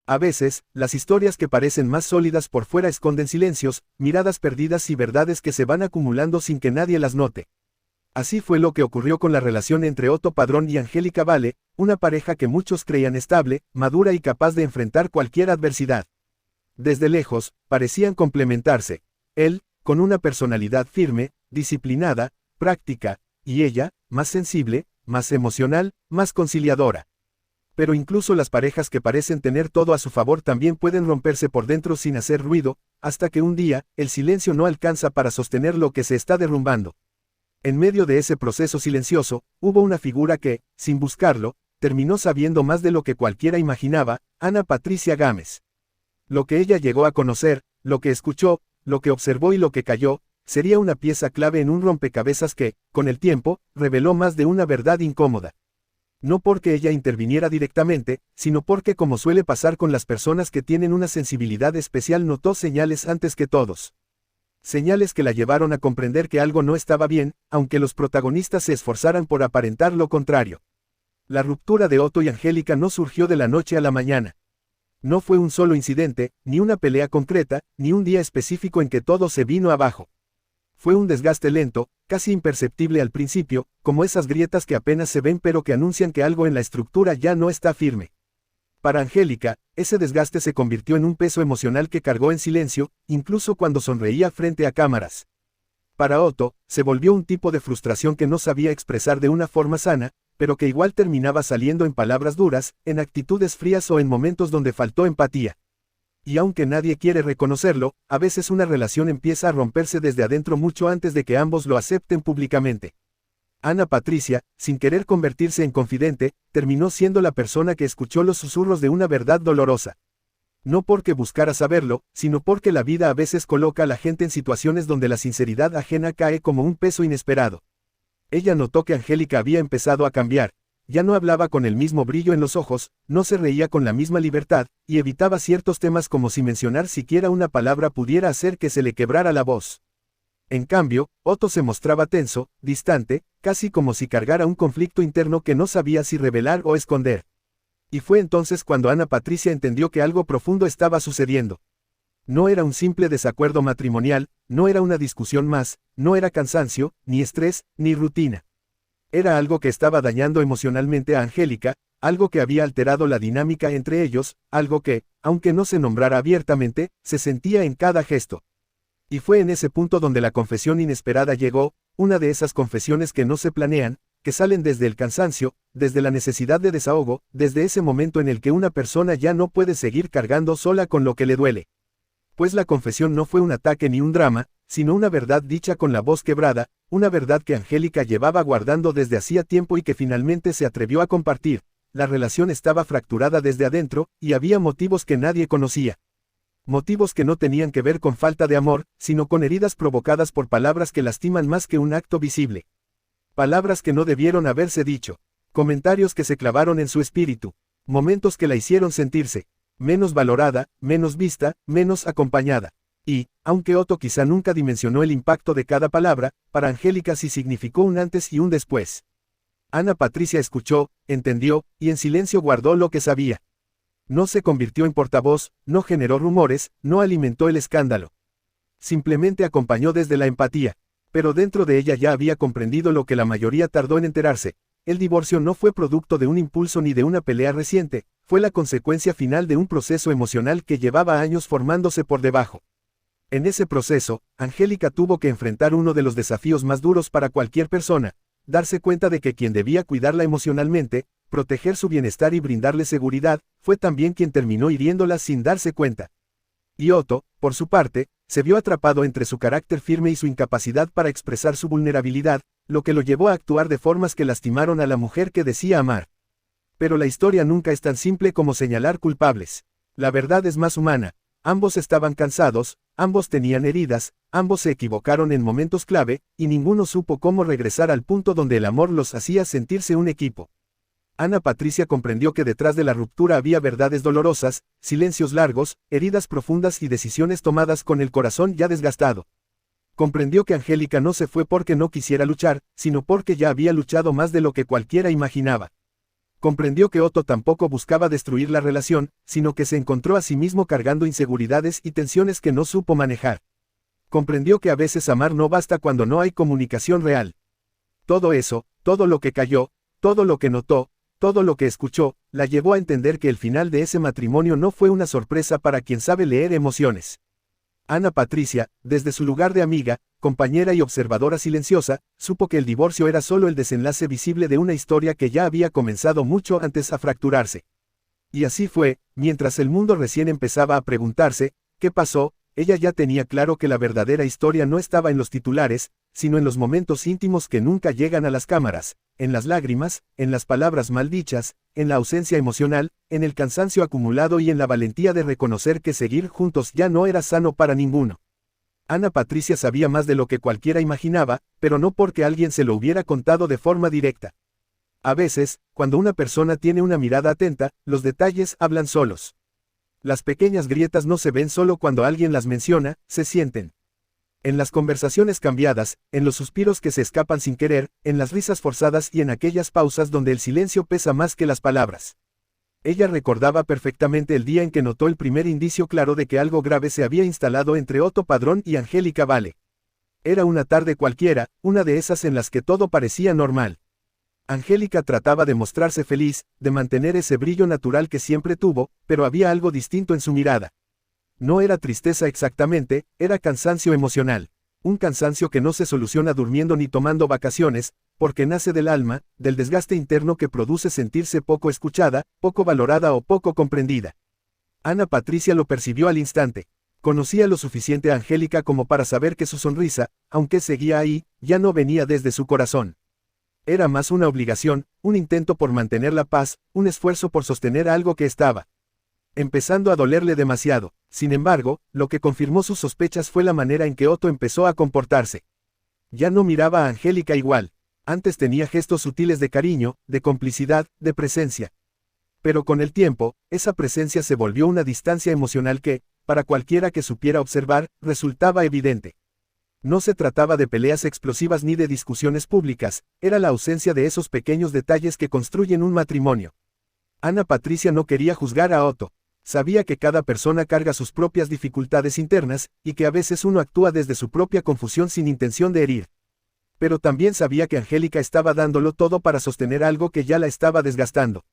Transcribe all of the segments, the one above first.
A veces, las historias que parecen más sólidas por fuera esconden silencios, miradas perdidas y verdades que se van acumulando sin que nadie las note. Así fue lo que ocurrió con la relación entre Otto Padrón y Angélica Vale, una pareja que muchos creían estable, madura y capaz de enfrentar cualquier adversidad. Desde lejos, parecían complementarse. Él, con una personalidad firme, disciplinada, práctica, y ella, más sensible, más emocional, más conciliadora. Pero incluso las parejas que parecen tener todo a su favor también pueden romperse por dentro sin hacer ruido, hasta que un día, el silencio no alcanza para sostener lo que se está derrumbando. En medio de ese proceso silencioso, hubo una figura que, sin buscarlo, terminó sabiendo más de lo que cualquiera imaginaba, Ana Patricia Gámez. Lo que ella llegó a conocer, lo que escuchó, lo que observó y lo que calló, sería una pieza clave en un rompecabezas que, con el tiempo, reveló más de una verdad incómoda. No porque ella interviniera directamente, sino porque, como suele pasar con las personas que tienen una sensibilidad especial, notó señales antes que todos. Señales que la llevaron a comprender que algo no estaba bien, aunque los protagonistas se esforzaran por aparentar lo contrario. La ruptura de Otto y Angélica no surgió de la noche a la mañana. No fue un solo incidente, ni una pelea concreta, ni un día específico en que todo se vino abajo. Fue un desgaste lento, casi imperceptible al principio, como esas grietas que apenas se ven pero que anuncian que algo en la estructura ya no está firme. Para Angélica, ese desgaste se convirtió en un peso emocional que cargó en silencio, incluso cuando sonreía frente a cámaras. Para Otto, se volvió un tipo de frustración que no sabía expresar de una forma sana, pero que igual terminaba saliendo en palabras duras, en actitudes frías o en momentos donde faltó empatía. Y aunque nadie quiere reconocerlo, a veces una relación empieza a romperse desde adentro mucho antes de que ambos lo acepten públicamente. Ana Patricia, sin querer convertirse en confidente, terminó siendo la persona que escuchó los susurros de una verdad dolorosa. No porque buscara saberlo, sino porque la vida a veces coloca a la gente en situaciones donde la sinceridad ajena cae como un peso inesperado. Ella notó que Angélica había empezado a cambiar. Ya no hablaba con el mismo brillo en los ojos, no se reía con la misma libertad, y evitaba ciertos temas como si mencionar siquiera una palabra pudiera hacer que se le quebrara la voz. En cambio, Otto se mostraba tenso, distante, casi como si cargara un conflicto interno que no sabía si revelar o esconder. Y fue entonces cuando Ana Patricia entendió que algo profundo estaba sucediendo. No era un simple desacuerdo matrimonial, no era una discusión más, no era cansancio, ni estrés, ni rutina. Era algo que estaba dañando emocionalmente a Angélica, algo que había alterado la dinámica entre ellos, algo que, aunque no se nombrara abiertamente, se sentía en cada gesto. Y fue en ese punto donde la confesión inesperada llegó, una de esas confesiones que no se planean, que salen desde el cansancio, desde la necesidad de desahogo, desde ese momento en el que una persona ya no puede seguir cargando sola con lo que le duele. Pues la confesión no fue un ataque ni un drama, sino una verdad dicha con la voz quebrada, una verdad que Angélica llevaba guardando desde hacía tiempo y que finalmente se atrevió a compartir. La relación estaba fracturada desde adentro, y había motivos que nadie conocía. Motivos que no tenían que ver con falta de amor, sino con heridas provocadas por palabras que lastiman más que un acto visible. Palabras que no debieron haberse dicho. Comentarios que se clavaron en su espíritu. Momentos que la hicieron sentirse menos valorada, menos vista, menos acompañada. Y, aunque Otto quizá nunca dimensionó el impacto de cada palabra, para Angélica sí significó un antes y un después. Ana Patricia escuchó, entendió, y en silencio guardó lo que sabía. No se convirtió en portavoz, no generó rumores, no alimentó el escándalo. Simplemente acompañó desde la empatía. Pero dentro de ella ya había comprendido lo que la mayoría tardó en enterarse. El divorcio no fue producto de un impulso ni de una pelea reciente, fue la consecuencia final de un proceso emocional que llevaba años formándose por debajo. En ese proceso, Angélica tuvo que enfrentar uno de los desafíos más duros para cualquier persona, darse cuenta de que quien debía cuidarla emocionalmente, proteger su bienestar y brindarle seguridad, fue también quien terminó hiriéndola sin darse cuenta. Y Otto, por su parte, se vio atrapado entre su carácter firme y su incapacidad para expresar su vulnerabilidad, lo que lo llevó a actuar de formas que lastimaron a la mujer que decía amar. Pero la historia nunca es tan simple como señalar culpables. La verdad es más humana. Ambos estaban cansados, ambos tenían heridas, ambos se equivocaron en momentos clave, y ninguno supo cómo regresar al punto donde el amor los hacía sentirse un equipo. Ana Patricia comprendió que detrás de la ruptura había verdades dolorosas, silencios largos, heridas profundas y decisiones tomadas con el corazón ya desgastado. Comprendió que Angélica no se fue porque no quisiera luchar, sino porque ya había luchado más de lo que cualquiera imaginaba. Comprendió que Otto tampoco buscaba destruir la relación, sino que se encontró a sí mismo cargando inseguridades y tensiones que no supo manejar. Comprendió que a veces amar no basta cuando no hay comunicación real. Todo eso, todo lo que cayó, todo lo que notó, todo lo que escuchó, la llevó a entender que el final de ese matrimonio no fue una sorpresa para quien sabe leer emociones. Ana Patricia, desde su lugar de amiga, compañera y observadora silenciosa, supo que el divorcio era solo el desenlace visible de una historia que ya había comenzado mucho antes a fracturarse. Y así fue, mientras el mundo recién empezaba a preguntarse, ¿qué pasó? Ella ya tenía claro que la verdadera historia no estaba en los titulares, sino en los momentos íntimos que nunca llegan a las cámaras, en las lágrimas, en las palabras maldichas, en la ausencia emocional, en el cansancio acumulado y en la valentía de reconocer que seguir juntos ya no era sano para ninguno. Ana Patricia sabía más de lo que cualquiera imaginaba, pero no porque alguien se lo hubiera contado de forma directa. A veces, cuando una persona tiene una mirada atenta, los detalles hablan solos. Las pequeñas grietas no se ven solo cuando alguien las menciona, se sienten. En las conversaciones cambiadas, en los suspiros que se escapan sin querer, en las risas forzadas y en aquellas pausas donde el silencio pesa más que las palabras. Ella recordaba perfectamente el día en que notó el primer indicio claro de que algo grave se había instalado entre Otto Padrón y Angélica Vale. Era una tarde cualquiera, una de esas en las que todo parecía normal. Angélica trataba de mostrarse feliz, de mantener ese brillo natural que siempre tuvo, pero había algo distinto en su mirada. No era tristeza exactamente, era cansancio emocional. Un cansancio que no se soluciona durmiendo ni tomando vacaciones, porque nace del alma, del desgaste interno que produce sentirse poco escuchada, poco valorada o poco comprendida. Ana Patricia lo percibió al instante. Conocía lo suficiente a Angélica como para saber que su sonrisa, aunque seguía ahí, ya no venía desde su corazón. Era más una obligación, un intento por mantener la paz, un esfuerzo por sostener algo que estaba empezando a dolerle demasiado. Sin embargo, lo que confirmó sus sospechas fue la manera en que Otto empezó a comportarse. Ya no miraba a Angélica igual. Antes tenía gestos sutiles de cariño, de complicidad, de presencia. Pero con el tiempo, esa presencia se volvió una distancia emocional que, para cualquiera que supiera observar, resultaba evidente. No se trataba de peleas explosivas ni de discusiones públicas, era la ausencia de esos pequeños detalles que construyen un matrimonio. Ana Patricia no quería juzgar a Otto. Sabía que cada persona carga sus propias dificultades internas, y que a veces uno actúa desde su propia confusión sin intención de herir. Pero también sabía que Angélica estaba dándolo todo para sostener algo que ya la estaba desgastando.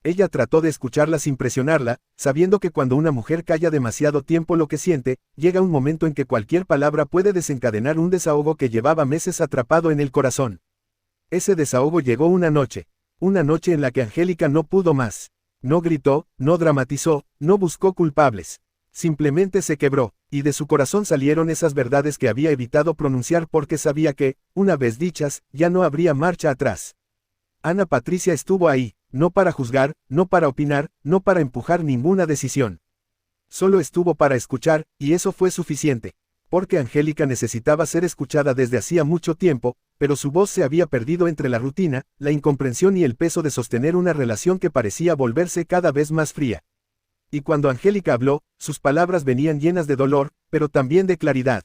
Ella trató de escucharla sin presionarla, sabiendo que cuando una mujer calla demasiado tiempo lo que siente, llega un momento en que cualquier palabra puede desencadenar un desahogo que llevaba meses atrapado en el corazón. Ese desahogo llegó una noche en la que Angélica no pudo más. No gritó, no dramatizó, no buscó culpables. Simplemente se quebró, y de su corazón salieron esas verdades que había evitado pronunciar porque sabía que, una vez dichas, ya no habría marcha atrás. Ana Patricia estuvo ahí, no para juzgar, no para opinar, no para empujar ninguna decisión. Solo estuvo para escuchar, y eso fue suficiente. Porque Angélica necesitaba ser escuchada desde hacía mucho tiempo, pero su voz se había perdido entre la rutina, la incomprensión y el peso de sostener una relación que parecía volverse cada vez más fría. Y cuando Angélica habló, sus palabras venían llenas de dolor, pero también de claridad.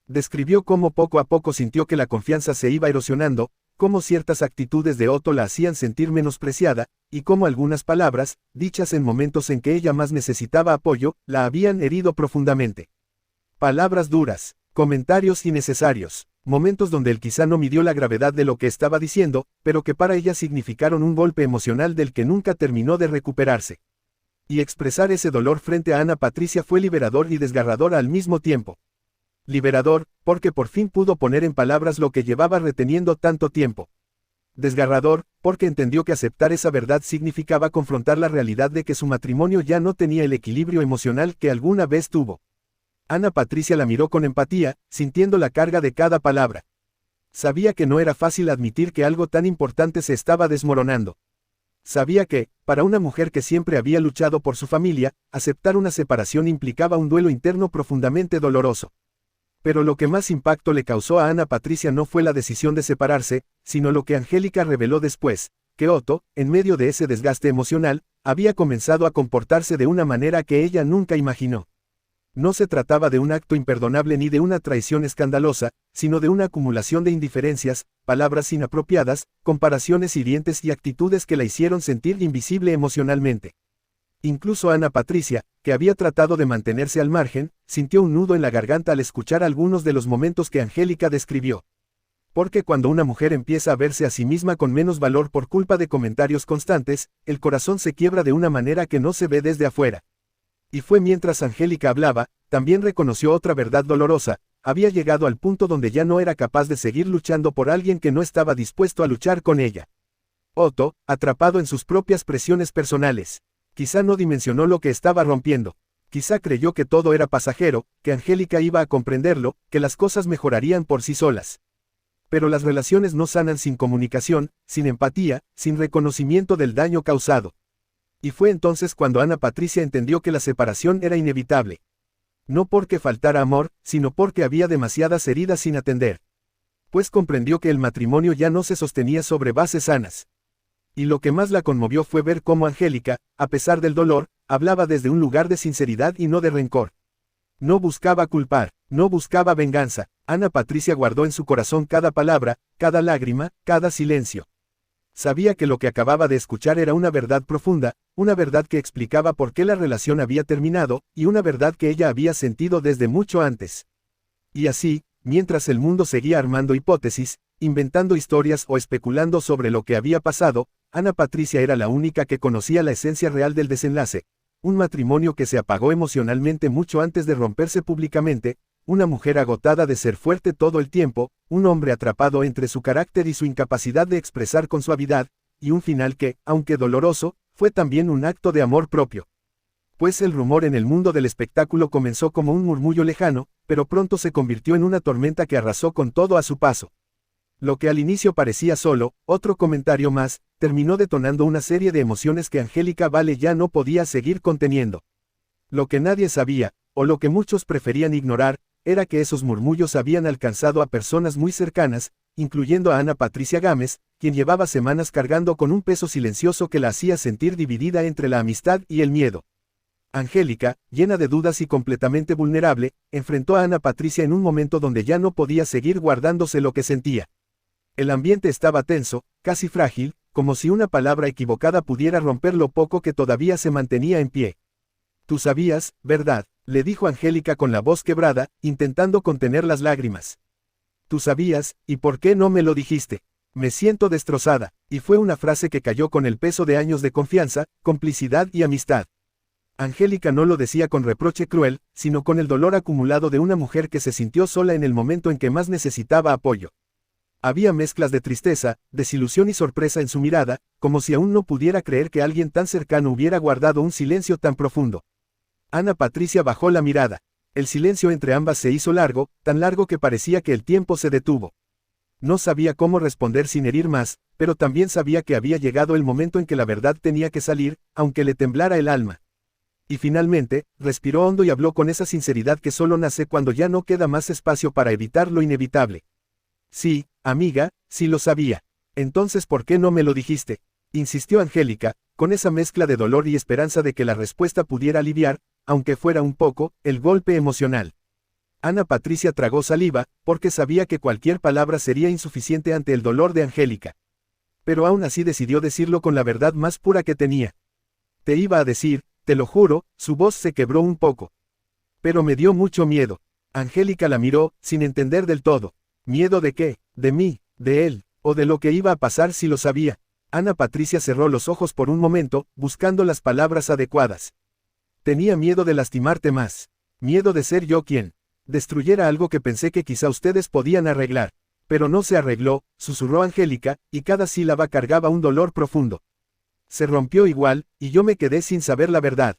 Describió cómo poco a poco sintió que la confianza se iba erosionando, cómo ciertas actitudes de Otto la hacían sentir menospreciada, y cómo algunas palabras, dichas en momentos en que ella más necesitaba apoyo, la habían herido profundamente. Palabras duras, comentarios innecesarios, momentos donde él quizá no midió la gravedad de lo que estaba diciendo, pero que para ella significaron un golpe emocional del que nunca terminó de recuperarse. Y expresar ese dolor frente a Ana Patricia fue liberador y desgarrador al mismo tiempo. Liberador, porque por fin pudo poner en palabras lo que llevaba reteniendo tanto tiempo. Desgarrador, porque entendió que aceptar esa verdad significaba confrontar la realidad de que su matrimonio ya no tenía el equilibrio emocional que alguna vez tuvo. Ana Patricia la miró con empatía, sintiendo la carga de cada palabra. Sabía que no era fácil admitir que algo tan importante se estaba desmoronando. Sabía que, para una mujer que siempre había luchado por su familia, aceptar una separación implicaba un duelo interno profundamente doloroso. Pero lo que más impacto le causó a Ana Patricia no fue la decisión de separarse, sino lo que Angélica reveló después, que Otto, en medio de ese desgaste emocional, había comenzado a comportarse de una manera que ella nunca imaginó. No se trataba de un acto imperdonable ni de una traición escandalosa, sino de una acumulación de indiferencias, palabras inapropiadas, comparaciones hirientes y actitudes que la hicieron sentir invisible emocionalmente. Incluso Ana Patricia, que había tratado de mantenerse al margen, sintió un nudo en la garganta al escuchar algunos de los momentos que Angélica describió. Porque cuando una mujer empieza a verse a sí misma con menos valor por culpa de comentarios constantes, el corazón se quiebra de una manera que no se ve desde afuera. Y fue mientras Angélica hablaba, también reconoció otra verdad dolorosa: había llegado al punto donde ya no era capaz de seguir luchando por alguien que no estaba dispuesto a luchar con ella. Otto, atrapado en sus propias presiones personales, quizá no dimensionó lo que estaba rompiendo. Quizá creyó que todo era pasajero, que Angélica iba a comprenderlo, que las cosas mejorarían por sí solas. Pero las relaciones no sanan sin comunicación, sin empatía, sin reconocimiento del daño causado. Y fue entonces cuando Ana Patricia entendió que la separación era inevitable. No porque faltara amor, sino porque había demasiadas heridas sin atender. Pues comprendió que el matrimonio ya no se sostenía sobre bases sanas. Y lo que más la conmovió fue ver cómo Angélica, a pesar del dolor, hablaba desde un lugar de sinceridad y no de rencor. No buscaba culpar, no buscaba venganza. Ana Patricia guardó en su corazón cada palabra, cada lágrima, cada silencio. Sabía que lo que acababa de escuchar era una verdad profunda, una verdad que explicaba por qué la relación había terminado, y una verdad que ella había sentido desde mucho antes. Y así, mientras el mundo seguía armando hipótesis, inventando historias o especulando sobre lo que había pasado, Ana Patricia era la única que conocía la esencia real del desenlace. Un matrimonio que se apagó emocionalmente mucho antes de romperse públicamente, una mujer agotada de ser fuerte todo el tiempo, un hombre atrapado entre su carácter y su incapacidad de expresar con suavidad, y un final que, aunque doloroso, fue también un acto de amor propio. Pues el rumor en el mundo del espectáculo comenzó como un murmullo lejano, pero pronto se convirtió en una tormenta que arrasó con todo a su paso. Lo que al inicio parecía solo otro comentario más, terminó detonando una serie de emociones que Angélica Vale ya no podía seguir conteniendo. Lo que nadie sabía, o lo que muchos preferían ignorar, era que esos murmullos habían alcanzado a personas muy cercanas, incluyendo a Ana Patricia Gámez, quien llevaba semanas cargando con un peso silencioso que la hacía sentir dividida entre la amistad y el miedo. Angélica, llena de dudas y completamente vulnerable, enfrentó a Ana Patricia en un momento donde ya no podía seguir guardándose lo que sentía. El ambiente estaba tenso, casi frágil, como si una palabra equivocada pudiera romper lo poco que todavía se mantenía en pie. «Tú sabías, ¿verdad?», le dijo Angélica con la voz quebrada, intentando contener las lágrimas. «Tú sabías, ¿y por qué no me lo dijiste? Me siento destrozada», y fue una frase que cayó con el peso de años de confianza, complicidad y amistad. Angélica no lo decía con reproche cruel, sino con el dolor acumulado de una mujer que se sintió sola en el momento en que más necesitaba apoyo. Había mezclas de tristeza, desilusión y sorpresa en su mirada, como si aún no pudiera creer que alguien tan cercano hubiera guardado un silencio tan profundo. Ana Patricia bajó la mirada. El silencio entre ambas se hizo largo, tan largo que parecía que el tiempo se detuvo. No sabía cómo responder sin herir más, pero también sabía que había llegado el momento en que la verdad tenía que salir, aunque le temblara el alma. Y finalmente, respiró hondo y habló con esa sinceridad que solo nace cuando ya no queda más espacio para evitar lo inevitable. «Sí, amiga, sí lo sabía. Entonces, ¿por qué no me lo dijiste?», insistió Angélica, con esa mezcla de dolor y esperanza de que la respuesta pudiera aliviar, aunque fuera un poco, el golpe emocional. Ana Patricia tragó saliva, porque sabía que cualquier palabra sería insuficiente ante el dolor de Angélica. Pero aún así decidió decirlo con la verdad más pura que tenía. «Te iba a decir, te lo juro», su voz se quebró un poco. «Pero me dio mucho miedo». Angélica la miró, sin entender del todo. ¿Miedo de qué? ¿De mí? ¿De él? ¿O de lo que iba a pasar si lo sabía? Ana Patricia cerró los ojos por un momento, buscando las palabras adecuadas. «Tenía miedo de lastimarte más. Miedo de ser yo quien destruyera algo que pensé que quizá ustedes podían arreglar. Pero no se arregló», susurró Angélica, y cada sílaba cargaba un dolor profundo. «Se rompió igual, y yo me quedé sin saber la verdad».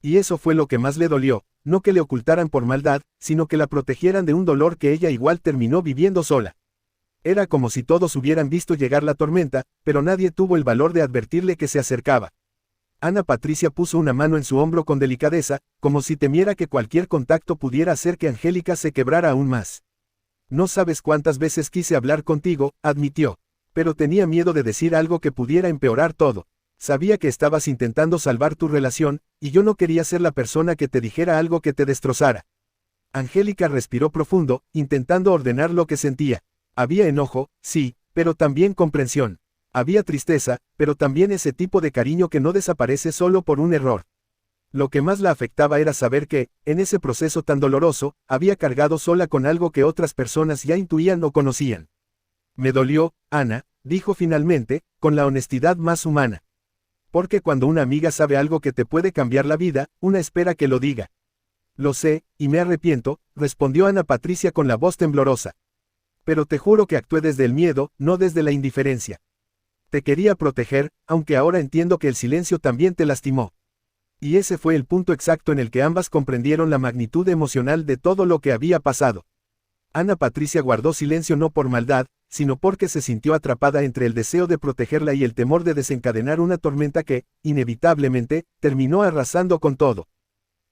Y eso fue lo que más le dolió, no que le ocultaran por maldad, sino que la protegieran de un dolor que ella igual terminó viviendo sola. Era como si todos hubieran visto llegar la tormenta, pero nadie tuvo el valor de advertirle que se acercaba. Ana Patricia puso una mano en su hombro con delicadeza, como si temiera que cualquier contacto pudiera hacer que Angélica se quebrara aún más. «No sabes cuántas veces quise hablar contigo», admitió. «Pero tenía miedo de decir algo que pudiera empeorar todo. Sabía que estabas intentando salvar tu relación, y yo no quería ser la persona que te dijera algo que te destrozara». Angélica respiró profundo, intentando ordenar lo que sentía. Había enojo, sí, pero también comprensión. Había tristeza, pero también ese tipo de cariño que no desaparece solo por un error. Lo que más la afectaba era saber que, en ese proceso tan doloroso, había cargado sola con algo que otras personas ya intuían o conocían. Me dolió, Ana, dijo finalmente, con la honestidad más humana. Porque cuando una amiga sabe algo que te puede cambiar la vida, una espera que lo diga. Lo sé, y me arrepiento, respondió Ana Patricia con la voz temblorosa. Pero te juro que actué desde el miedo, no desde la indiferencia. Te quería proteger, aunque ahora entiendo que el silencio también te lastimó. Y ese fue el punto exacto en el que ambas comprendieron la magnitud emocional de todo lo que había pasado. Ana Patricia guardó silencio no por maldad, sino porque se sintió atrapada entre el deseo de protegerla y el temor de desencadenar una tormenta que, inevitablemente, terminó arrasando con todo.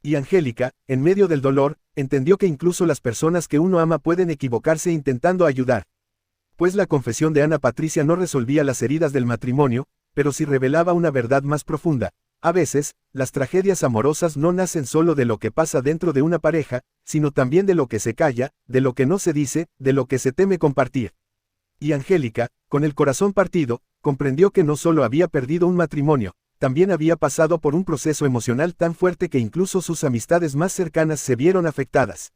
Y Angélica, en medio del dolor, entendió que incluso las personas que uno ama pueden equivocarse intentando ayudar. Pues la confesión de Ana Patricia no resolvía las heridas del matrimonio, pero sí revelaba una verdad más profunda. A veces, las tragedias amorosas no nacen solo de lo que pasa dentro de una pareja, sino también de lo que se calla, de lo que no se dice, de lo que se teme compartir. Y Angélica, con el corazón partido, comprendió que no solo había perdido un matrimonio, también había pasado por un proceso emocional tan fuerte que incluso sus amistades más cercanas se vieron afectadas.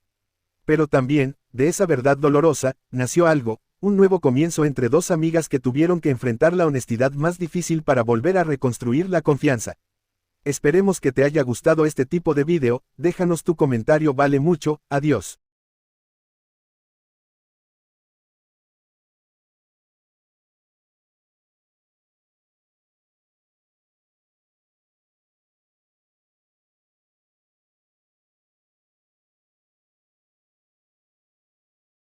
Pero también, de esa verdad dolorosa, nació algo, un nuevo comienzo entre dos amigas que tuvieron que enfrentar la honestidad más difícil para volver a reconstruir la confianza. Esperemos que te haya gustado este tipo de video, déjanos tu comentario, vale mucho, adiós.